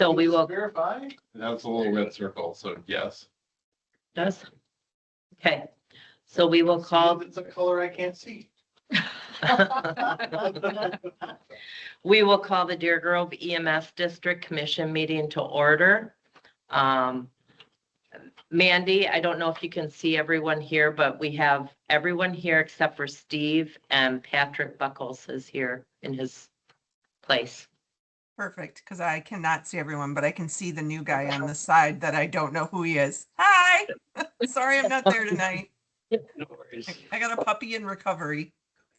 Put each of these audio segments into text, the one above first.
So we will, Verify? That's a little red circle, so yes. does? Okay, so we will call, It's a color I can't see. we will call the Deer Grove EMS District Commission meeting to order. Mandy, I don't know if you can see everyone here, but we have everyone here except for Steve, and Patrick Buckles is here in his place. Perfect, because I cannot see everyone, but I can see the new guy on the side that I don't know who he is. Hi, sorry I'm not there tonight. No worries. I got a puppy in recovery.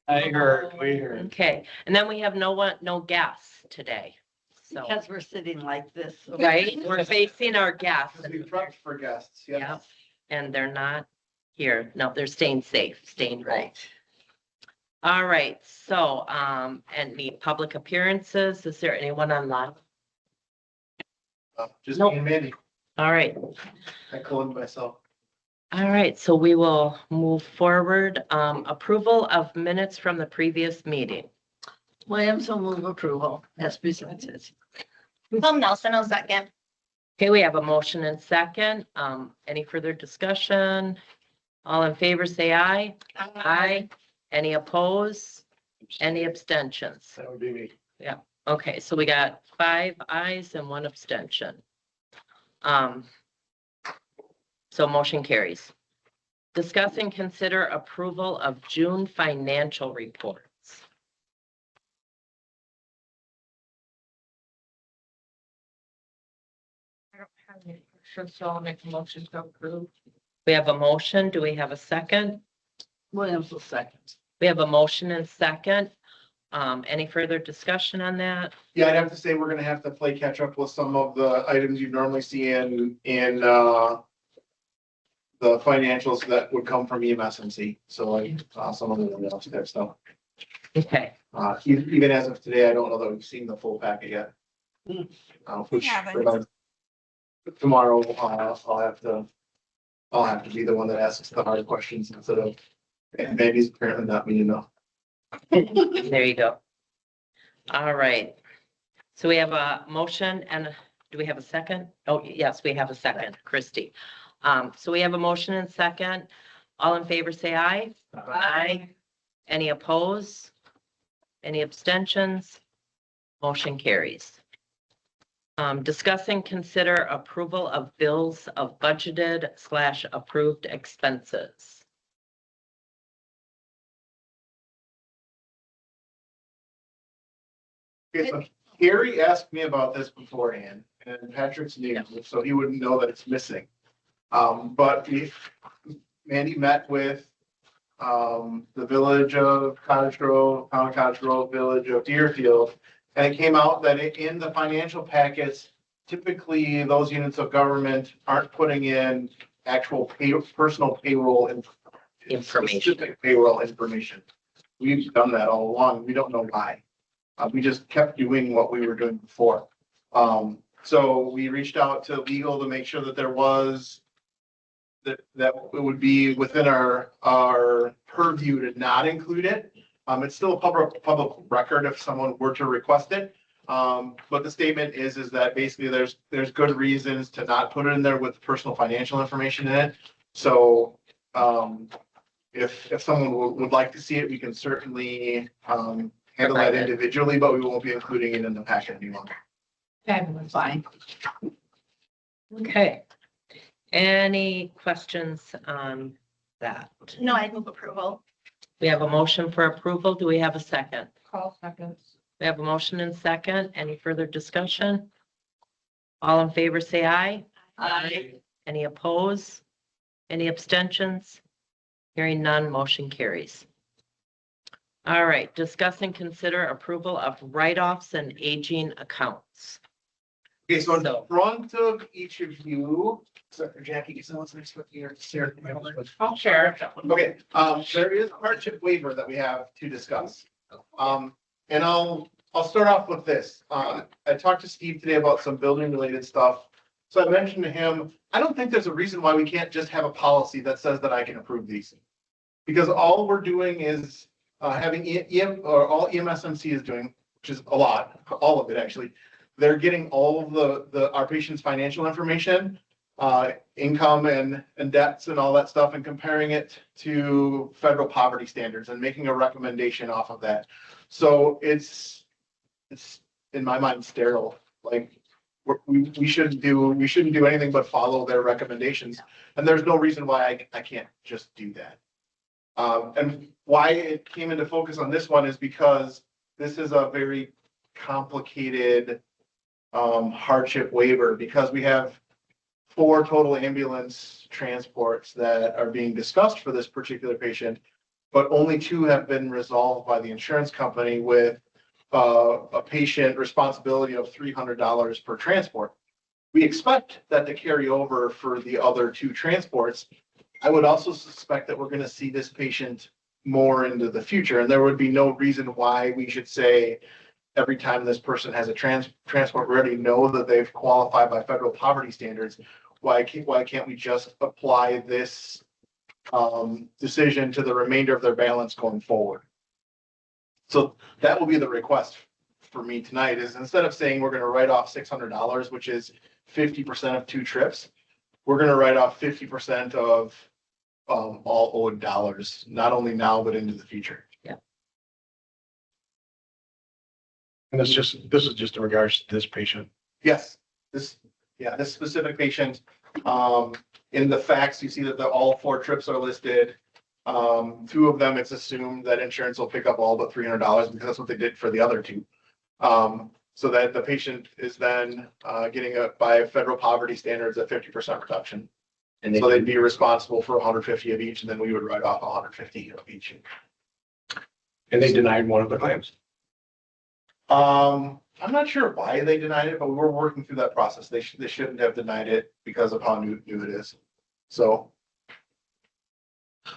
I heard, we heard. Okay, and then we have no guests today. So, Because we're sitting like this. so- right, we're facing our guests. Because we prepped for guests, yes. Yep, and they're not here. No, they're staying safe, staying home. Right. All right, so, any public appearances? Is there anyone online? Just Nope. me and Mandy. All right, I cloned myself. all right, so we will move forward. Approval of minutes from the previous meeting. Williams will move approval as presented. Tom Nelson will second. Okay, we have a motion and second. Any further discussion? All in favor, say aye. Aye. Any opposed? Any abstentions? That would be me. Okay, so we got 5 ayes and 1 abstention. So motion carries. Discuss and consider approval of June financial reports. I don't have any questions, so I'll make a motion to approve. We have a motion. Do we have a second? Williams will second. We have a motion and second. Any further discussion on that? Yeah, I'd have to say we're gonna have to play catch up with some of the items you normally see in the financials that would come from EMS&C. So like, some of them are upstairs, so. Okay, Even as of today, I don't know that we've seen the full packet yet. Which, haven't. tomorrow, I'll have to be the one that asks the hard questions instead of, and Mandy's apparently not me enough. there you go. All right. So we have a motion and do we have a second? Oh, yes, we have a second, Christie. So we have a motion and second. All in favor, say aye. Aye. Any opposed? Any abstentions? Motion carries. Discuss and consider approval of bills of budgeted/approved expenses. Okay, so Gary asked me about this beforehand, and Patrick's new, so he wouldn't know that it's missing. But Mandy met with the village of Cottage Grove, town of Cottage Grove, village of Deerfield, and it came out that in the financial packets, typically those units of government aren't putting in actual personal payroll Information. specific payroll information. We've done that all along. We don't know why. We just kept doing what we were doing before. So we reached out to legal to make sure that there was that it would be within our purview to not include it. It's still a public record if someone were to request it. But the statement is that basically there's good reasons to not put it in there with personal financial information in it. So if someone would like to see it, we can certainly handle that individually, but we won't be including it in the packet any longer. Fabulous. Fine. Okay. Any questions on that? No, I'd move approval. We have a motion for approval. Do we have a second? Call seconds. We have a motion and second. Any further discussion? All in favor, say aye. Aye. Any opposed? Any abstentions? Hearing none, motion carries. All right, discuss and consider approval of write-offs and aging accounts. Okay, so in So- front of each of you, except for Jackie, because someone's next to you, Sarah. I'll share. Okay, there is a hardship waiver that we have to discuss. And I'll start off with this. I talked to Steve today about some building related stuff. So I mentioned to him, I don't think there's a reason why we can't just have a policy that says that I can approve these. Because all we're doing is having all EMS&C is doing, which is a lot, all of it actually. they're getting all of our patient's financial information, income and debts and all that stuff, and comparing it to federal poverty standards and making a recommendation off of that. So it's in my mind sterile. Like we shouldn't do anything but follow their recommendations. And there's no reason why I can't just do that. And why it came into focus on this one is because this is a very complicated hardship waiver, because we have 4 total ambulance transports that are being discussed for this particular patient, but only 2 have been resolved by the insurance company with a patient responsibility of $300 per transport. We expect that to carry over for the other 2 transports. I would also suspect that we're going to see this patient more into the future, and there would be no reason why we should say every time this person has a transport, we already know that they've qualified by federal poverty standards. Why can't we just apply this decision to the remainder of their balance going forward? So that will be the request for me tonight, is instead of saying we're going to write off $600, which is 50% of 2 trips, we're going to write off 50% of all owed dollars, not only now, but into the future. And this is just in regards to this patient. Yes, this specific patient, in the facts, you see that all 4 trips are listed. 2 of them, it's assumed that insurance will pick up all but $300, because that's what they did for the other 2. So that the patient is then getting by federal poverty standards, a 50% reduction. And so they'd be responsible for 150 of each, and then we would write off 150 of each. And they denied one of the claims. I'm not sure why they denied it, but we were working through that process. They shouldn't have denied it because of how new it is. So,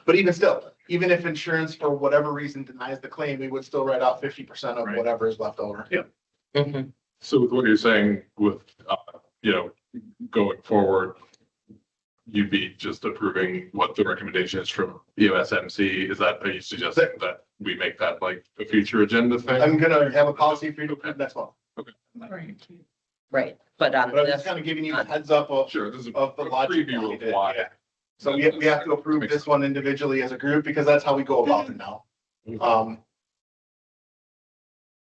but even still, even if insurance for whatever reason denies the claim, we would still write out 50% of Right. whatever is left over. Yeah. Mhm. So with what you're saying with, going forward, you'd be just approving what the recommendation is from EMSMC. Are you suggesting that we make that like a future agenda thing? I'm gonna have a policy for you to approve next month, Right, but on but I'm just this, kind of giving you a heads up of Sure, this is a the logic preview behind of it. why. Yeah. So we have to approve this one individually as a group, because that's how we go about it now.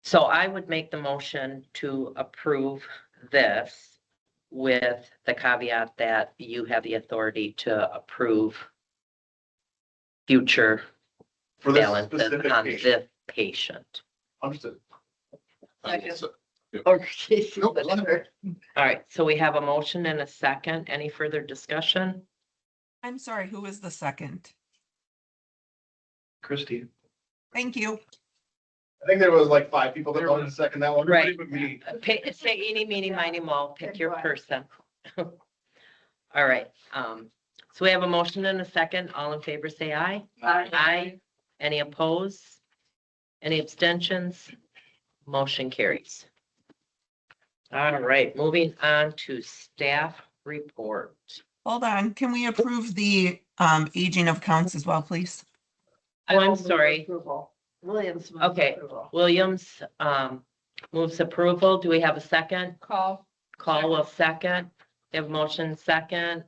so I would make the motion to approve this with the caveat that you have the authority to approve future For this balances specific on patient. this patient. Understood. Okay. Nope, go ahead. All right, so we have a motion and a second. Any further discussion? I'm sorry, who was the second? Christie. Thank you. I think there was like 5 people that wanted to second that one. Right. But me. Say eeny, meeny, miny, moe, pick your person. All right, so we have a motion and a second. All in favor, say aye. Aye. Any opposed? Any abstentions? Motion carries. All right, moving on to staff report. Hold on, can we approve the aging of accounts as well, please? Oh, I'm sorry. Williams. move Okay. approval. Williams moves approval. Do we have a second? Call. Call will second. We have motion second.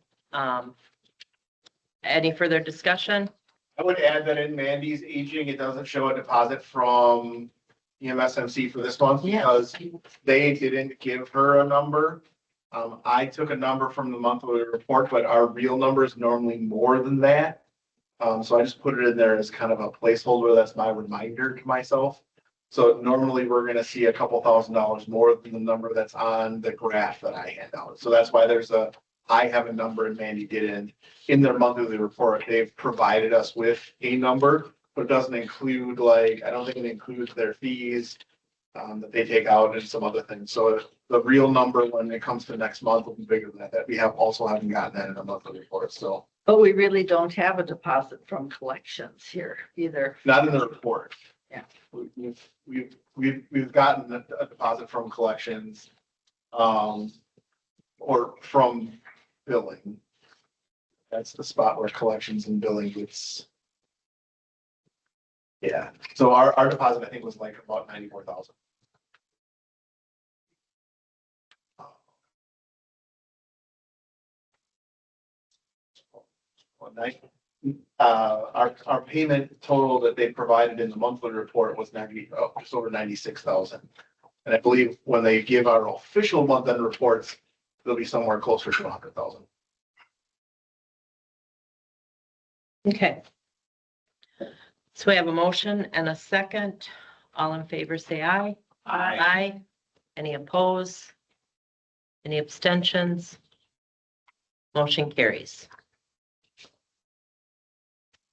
Any further discussion? I would add that in Mandy's aging, it doesn't show a deposit from EMSMC for this month, because they didn't give her a number. I took a number from the monthly report, but our real number is normally more than that. So I just put it in there as kind of a placeholder. That's my reminder to myself. So normally we're gonna see a couple $1,000s more than the number that's on the graph that I hand out. So that's why I have a number and Mandy didn't. In their monthly report, they've provided us with a number, but it doesn't include I don't think it includes their fees that they take out and some other things. So the real number when it comes to next month will be bigger than that. We haven't gotten that in a monthly report, so. But we really don't have a deposit from collections here either. Not in the report. Yeah. We've gotten a deposit from collections, or from billing. That's the spot where collections and billing gets. Yeah, so our deposit, I think, was like about 94,000. one night. Our payment total that they provided in the monthly report was just over 96,000. And I believe when they give our official month-end reports, they'll be somewhere closer to 100,000. Okay. So we have a motion and a second. All in favor, say aye. Aye. Any opposed? Any abstentions? Motion carries.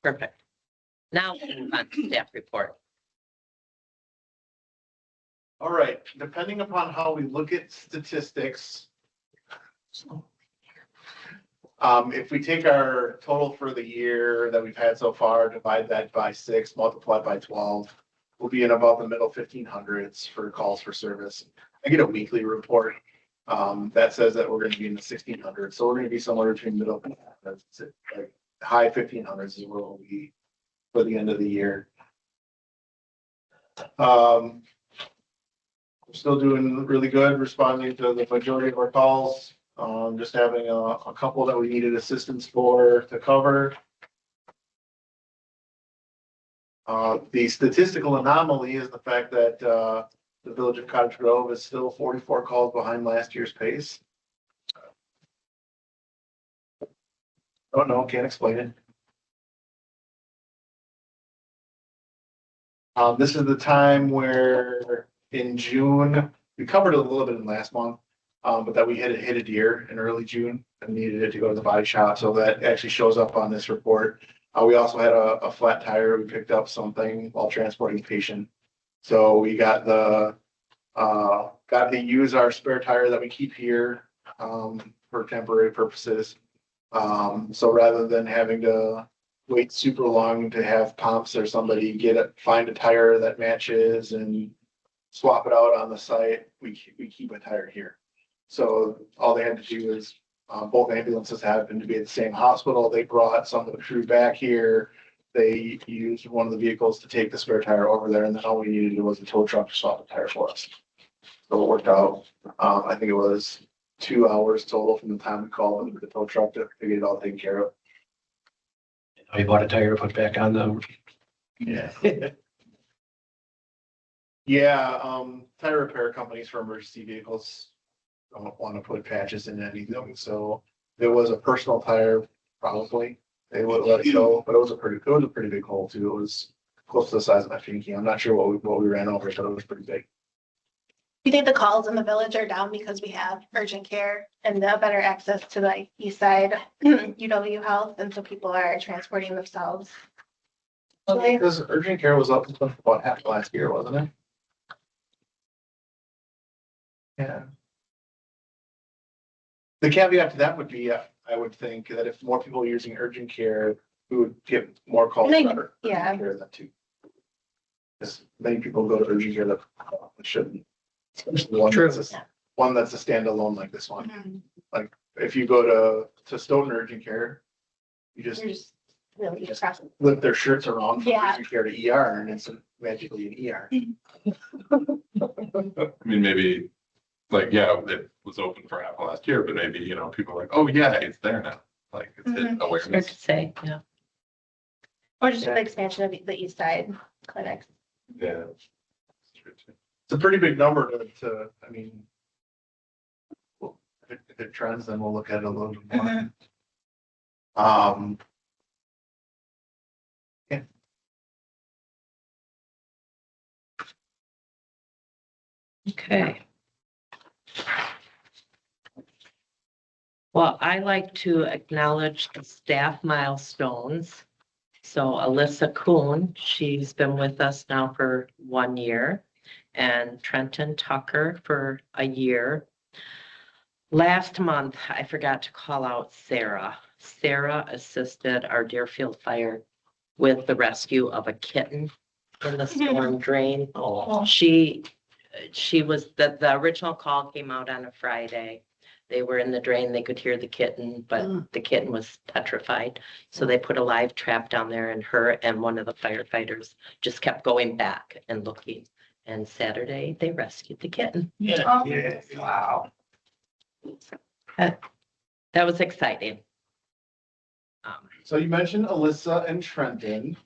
Perfect. Now we'll move on to staff report. All right, depending upon how we look at statistics. If we take our total for the year that we've had so far, divide that by 6, multiply by 12, we'll be in about the middle 1500s for calls for service. I get a weekly report that says that we're going to be in the 1600s. So we're going to be somewhere between middle, like high 1500s is where we'll be for the end of the year. We're still doing really good, responding to the majority of our calls. Just having a couple that we needed assistance for to cover. The statistical anomaly is the fact that the village of Cottage Grove is still 44 calls behind last year's pace. Oh no, can't explain it. This is the time where in June, we covered it a little bit in last month, but that we hit a deer in early June and needed it to go to the body shop. So that actually shows up on this report. We also had a flat tire. We picked up something while transporting a patient. So we got to use our spare tire that we keep here for temporary purposes. So rather than having to wait super long to have pumps or somebody find a tire that matches and swap it out on the site, we keep a tire here. So all they had to do is both ambulances happened to be at the same hospital. They brought some of the crew back here. They used one of the vehicles to take the spare tire over there, and then all we needed was a tow truck to swap the tire for us. So it worked out. I think it was 2 hours total from the time we called the tow truck to get it all taken care of. I bought a tire to put back on them. Yeah. Yeah, tire repair companies for emergency vehicles don't want to put patches in anything, so if it was a personal tire, probably they would let it go, but it was a pretty big hole too. It was close to the size of my pinky. I'm not sure what we ran over, but it was pretty big. You think the calls in the village are down because we have urgent care and the better access to the east side UW Health, and so people are transporting themselves? Because urgent care was up until about half last year, wasn't it? Yeah. The caveat to that would be, I would think that if more people are using urgent care, we would get more calls. Yeah. Care than too. Because many people go to urgent care that shouldn't. Especially one that's a standalone like this one. Mhm. Like if you go to Stoughton urgent care, you You're just really just crossing. flip their shirts around from Yeah. urgent care to ER and it's magically an ER. I mean, maybe, like, yeah, it was open for half of last year, but maybe, people are like, oh, yeah, it's there now. Like, it's Mhm. Hard awareness. to say, yeah. Or just the expansion of the east side clinics. Yeah. It's a pretty big number to I mean, well, if it trends, then we'll look at it a little bit more. Mhm. Yeah. Okay. Well, I like to acknowledge the staff milestones. So Alyssa Kuhn, she's been with us now for 1 year, and Trenton Tucker for a year. Last month, I forgot to call out Sarah. Sarah assisted our Deerfield Fire with the rescue of a kitten in the storm drain. Oh, She was, the original call came out on a Friday. They were in the drain, they could hear the kitten, but the kitten was petrified. So they put a live trap down there, and her and one of the firefighters just kept going back and looking. And Saturday, they rescued the kitten. yeah. Wow. That was exciting. So you mentioned Alyssa and Trenton.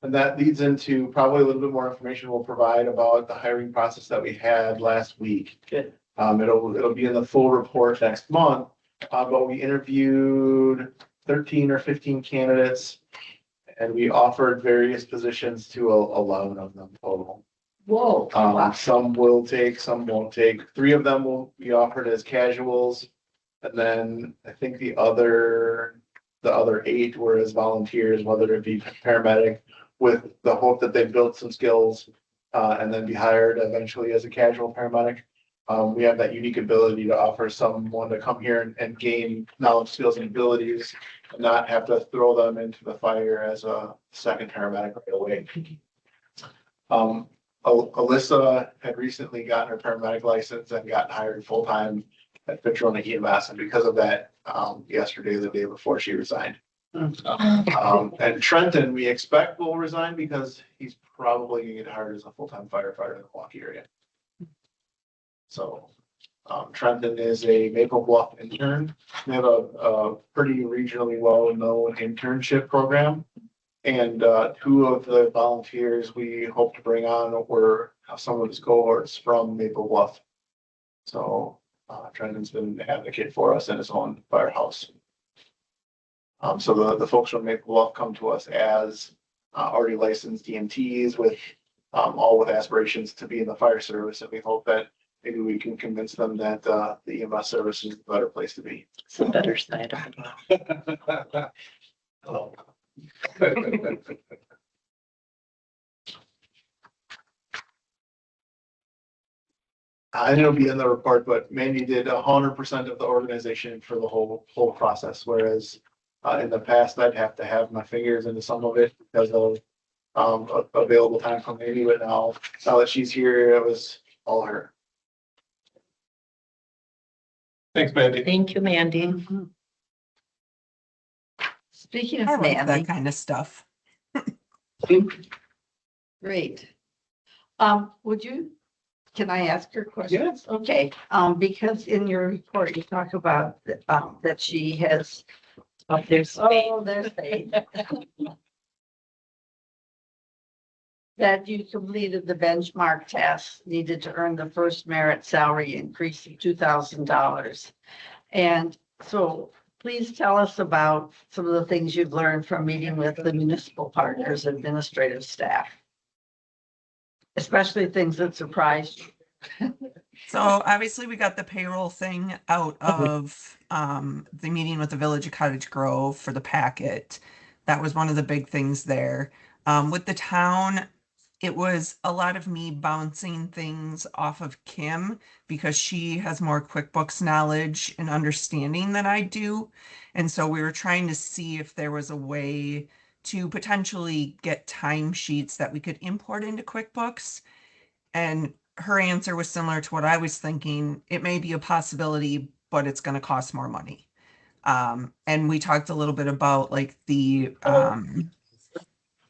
And that leads into probably a little bit more information we'll provide about the hiring process that we had last week. Good. It'll be in the full report next month, but we interviewed 13 or 15 candidates. And we offered various positions to 11 of them total. Whoa. Wow. Some will take, some won't take. 3 of them will be offered as casuals. And then I think the other 8 were as volunteers, whether it be paramedic, with the hope that they build some skills and then be hired eventually as a casual paramedic. We have that unique ability to offer someone to come here and gain knowledge, skills, and abilities, and not have to throw them into the fire as a second paramedic right away. Alyssa had recently gotten her paramedic license and got hired full-time at Petrona EMS, and because of that, yesterday, the day before, she resigned. And Trenton, we expect will resign because he's probably gonna get hired as a full-time firefighter in the Milwaukee area. So, Trenton is a Maple Bluff intern. We have a pretty regionally well-known internship program. And, 2 of the volunteers we hope to bring on were some of his cohorts from Maple Bluff. So, Trenton's been an advocate for us in his own firehouse. So the folks from Maple Bluff come to us as already licensed EMTs with all with aspirations to be in the fire service, and we hope that maybe we can convince them that the EMS service is a better place to be. It's the better side of it. Hello. And it'll be in the report, but Mandy did 100% of the organization for the whole process, whereas in the past, I'd have to have my fingers into some of it because of available time from Mandy, but now that she's here, it was all her. Thanks, Mandy. Thank you, Mandy. Mhm. Speaking I of like that Mandy, kind of stuff. great. Can I ask her questions? Yes. Okay, because in your report, you talk about, that she has, Oh, there's Spain. oh, there's Faith. That you completed the benchmark test needed to earn the first merit salary increase of $2,000. And so please tell us about some of the things you've learned from meeting with the municipal partners, administrative staff. Especially things that surprised you. So obviously we got the payroll thing out of the meeting with the Village of Cottage Grove for the packet. That was one of the big things there. With the town, it was a lot of me bouncing things off of Kim because she has more QuickBooks knowledge and understanding than I do. And so we were trying to see if there was a way to potentially get timesheets that we could import into QuickBooks. And her answer was similar to what I was thinking. It may be a possibility, but it's going to cost more money. And we talked a little bit about like the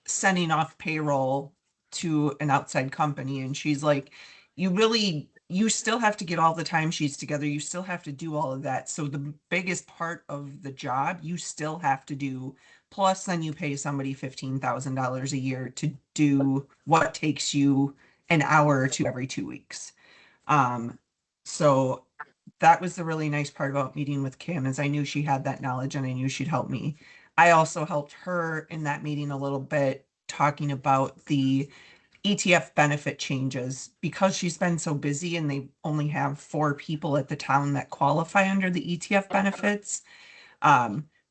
sending off payroll to an outside company. And she's like, you still have to get all the timesheets together. You still have to do all of that. So the biggest part of the job, you still have to do. Plus, then you pay somebody $15,000 a year to do what takes you an hour or two every 2 weeks. So that was the really nice part about meeting with Kim, is I knew she had that knowledge and I knew she'd help me. I also helped her in that meeting a little bit, talking about the ETF benefit changes because she's been so busy and they only have 4 people at the town that qualify under the ETF benefits.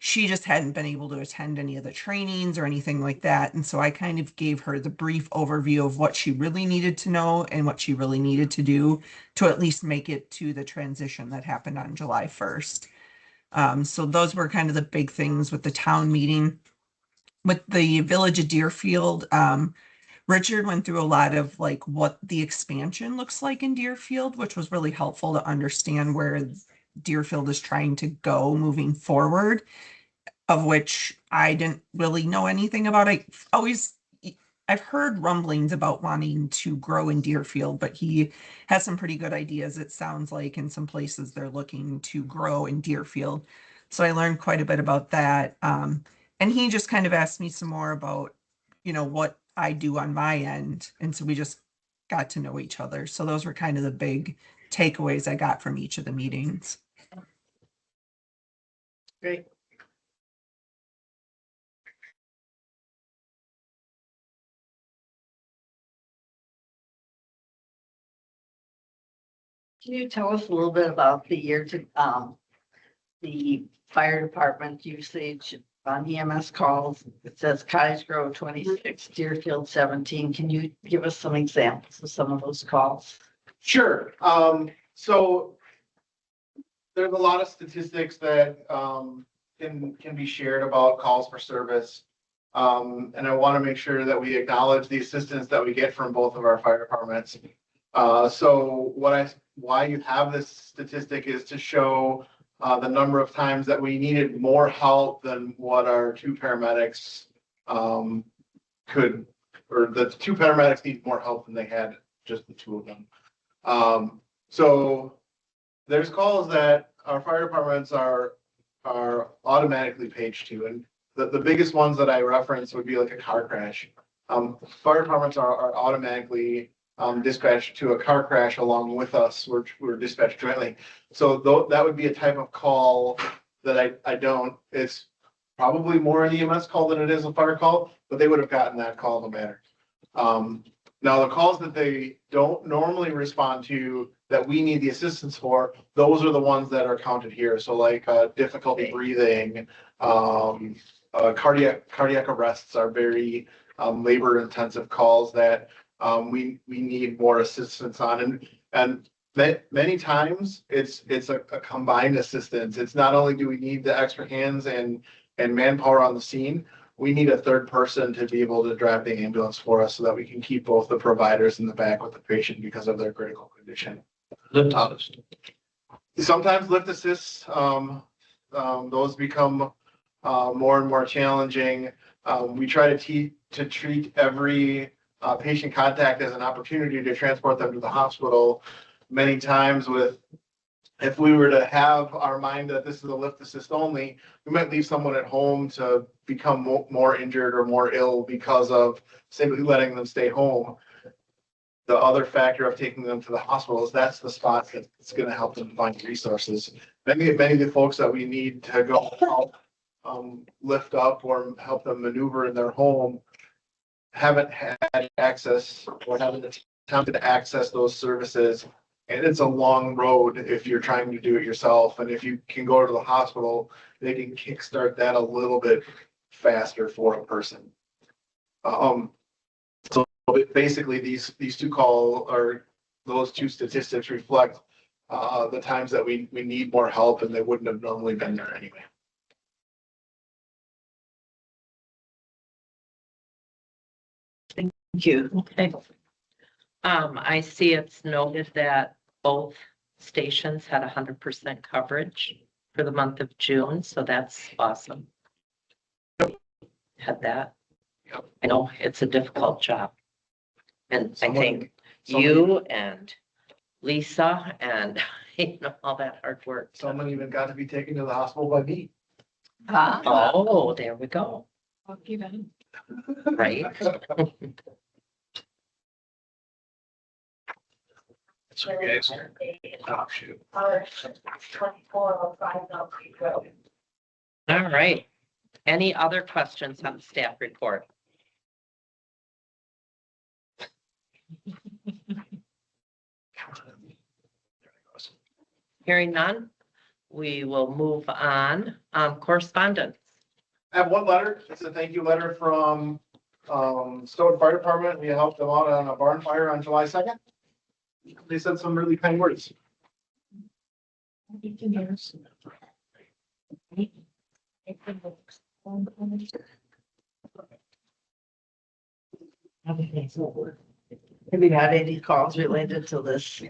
She just hadn't been able to attend any of the trainings or anything like that. And so I kind of gave her the brief overview of what she really needed to know and what she really needed to do to at least make it to the transition that happened on July 1st. So those were kind of the big things with the town meeting. With the Village of Deerfield, Richard went through a lot of like what the expansion looks like in Deerfield, which was really helpful to understand where Deerfield is trying to go moving forward, of which I didn't really know anything about. I've heard rumblings about wanting to grow in Deerfield, but he has some pretty good ideas, it sounds like, in some places they're looking to grow in Deerfield. So I learned quite a bit about that. And And he just kind of asked me some more about, what I do on my end. And so we just got to know each other. So those were kind of the big takeaways I got from each of the meetings. Great. Can you tell us a little bit about the fire department usage on EMS calls? It says Cottage Grove 26, Deerfield 17. Can you give us some examples of some of those calls? Sure. So there's a lot of statistics that can be shared about calls for service. And I want to make sure that we acknowledge the assistance that we get from both of our fire departments. So why you have this statistic is to show the number of times that we needed more help than what our two paramedics could, or the two paramedics need more help than they had just the two of them. So there's calls that our fire departments are automatically paged to, and the biggest ones that I reference would be like a car crash. Fire departments are automatically dispatched to a car crash along with us. We're dispatched jointly. So that would be a type of call that I don't. It's probably more an EMS call than it is a fire call, but they would have gotten that call no matter. Now the calls that they don't normally respond to that we need the assistance for, those are the ones that are counted here. So like difficulty breathing, cardiac arrests are very labor intensive calls that we need more assistance on. And many times it's a combined assistance. It's not only do we need the extra hands and manpower on the scene, we need a third person to be able to drive the ambulance for us so that we can keep both the providers in the back with the patient because of their critical condition. Lift assist. Sometimes lift assists, those become more and more challenging. We try to treat every patient contact as an opportunity to transport them to the hospital. Many times if we were to have our mind that this is a lift assist only, we might leave someone at home to become more injured or more ill because of simply letting them stay home. The other factor of taking them to the hospital is that's the spot that's going to help them find resources. Many of the folks that we need to go help lift up or help them maneuver in their home haven't had access or haven't attempted to access those services. And it's a long road if you're trying to do it yourself. And if you can go to the hospital, they can kickstart that a little bit faster for a person. So basically these two those two statistics reflect the times that we need more help and they wouldn't have normally been there anyway. Thank you. Okay. I see it's noted that both stations had 100% coverage for the month of June, so that's awesome. Had that. I know it's a difficult job. And I think you and Lisa and all that hard work. Someone even got to be taken to the hospital by me. Oh, there we go. Lucky them. Right. So guys, oh, shoot. All right. Any other questions on the staff report? Hearing none, we will move on. Correspondence. I have one letter. It's a thank you letter from Stoughton Fire Department. We helped them out on a barn fire on July 2nd. They said some really kind words. Have you had any calls related to this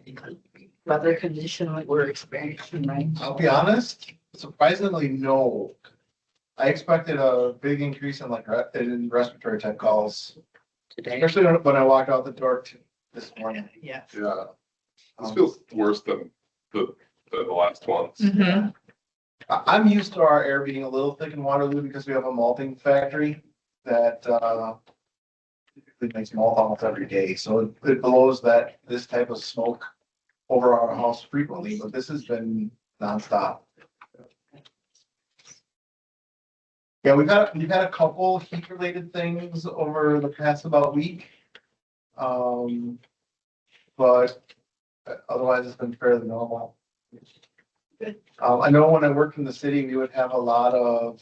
weather condition that we're experiencing right now? I'll be honest, surprisingly, no. I expected a big increase in in respiratory type calls, Today. especially when I walked out the door this morning. Yes. Yeah, this feels worse than the last ones. Mm-hmm. I'm used to our air being a little thick in Waterloo because we have a malting factory that, typically makes malt almost every day, so it blows this type of smoke over our house frequently, but this has been nonstop. Yeah, we've had a couple heat related things over the past about week. But otherwise it's been fairly normal. I know when I worked in the city, we would have a lot of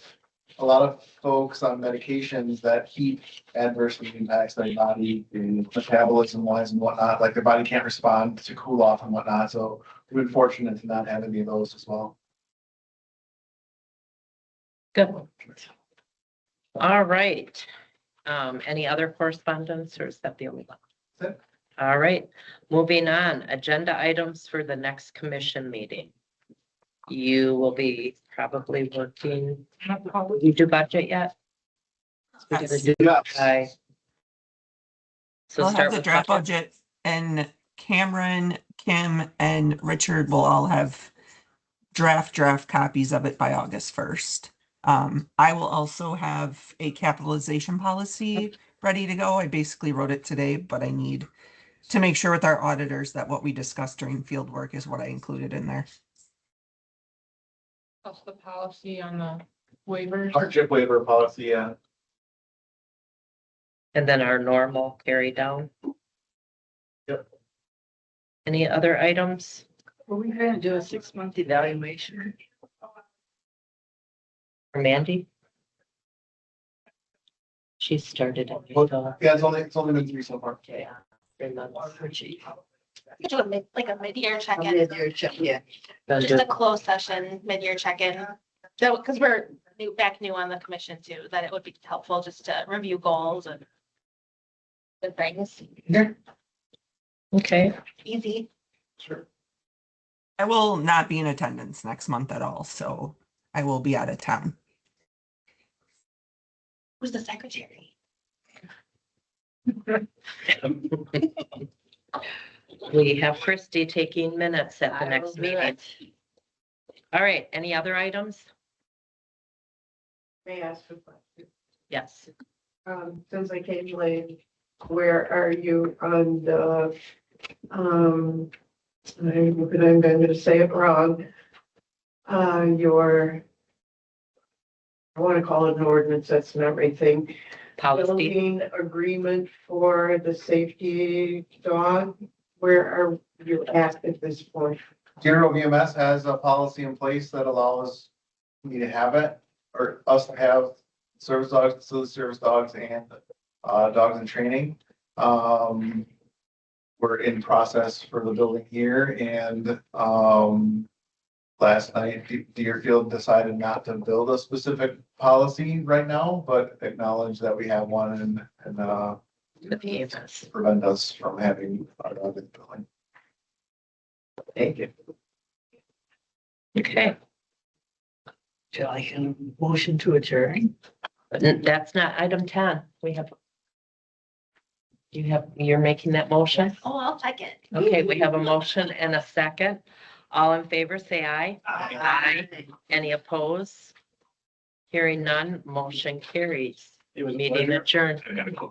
folks on medications that heat adversely impacts their body and metabolism wise and whatnot, like their body can't respond to cool off and whatnot, so we've been fortunate to not have any of those as well. Good. All right. Any other correspondence or is that the only one? That's it. All right, moving on, agenda items for the next commission meeting. You will be probably working, you do budget yet? We're gonna do- Yes. So I'll have start the with draft budget. budget, and Cameron, Kim, and Richard will all have draft copies of it by August 1st. I will also have a capitalization policy ready to go. I basically wrote it today, but I need to make sure with our auditors that what we discussed during field work is what I included in there. What's the policy on the waivers? Hardship waiver policy, yeah. And then our normal carry down. Yep. Any other items? Were we gonna do a 6-month evaluation? For Mandy? She started it. Yeah, it's only been 3 so far. Okay. 3 months. Do like a mid-year check-in, Mid-year check, yeah. Done just do- a closed session, mid-year check-in. So, because we're new on the commission too, that it would be helpful just to review goals and good things, Okay, easy. Sure. I will not be in attendance next month at all, so I will be out of town. Who's the secretary? we have Christie taking minutes at the next meeting. All right, any other items? May I ask a question? Yes. Since I came late, where are you on the, I'm going to say it wrong. I want to call it an ordinance, that's not everything. Policy, Building agreement for the safety dog. Where are you at this point? Bureau of EMS has a policy in place that allows me to have it, or us to have service dogs, facility service dogs and dogs in training. We're in process for the building here and last night Deerfield decided not to build a specific policy right now, but acknowledge that we have one and with the EMS. prevent us from having our dog in the building. Thank you. Okay, Shall I can motion to adjourn? but that's not item 10. You're making that motion? Oh, I'll check it. Okay, we have a motion and a second. All in favor, say aye. Aye. Any opposed? Hearing none, motion carries. It was a Meeting pleasure. adjourned. I gotta go.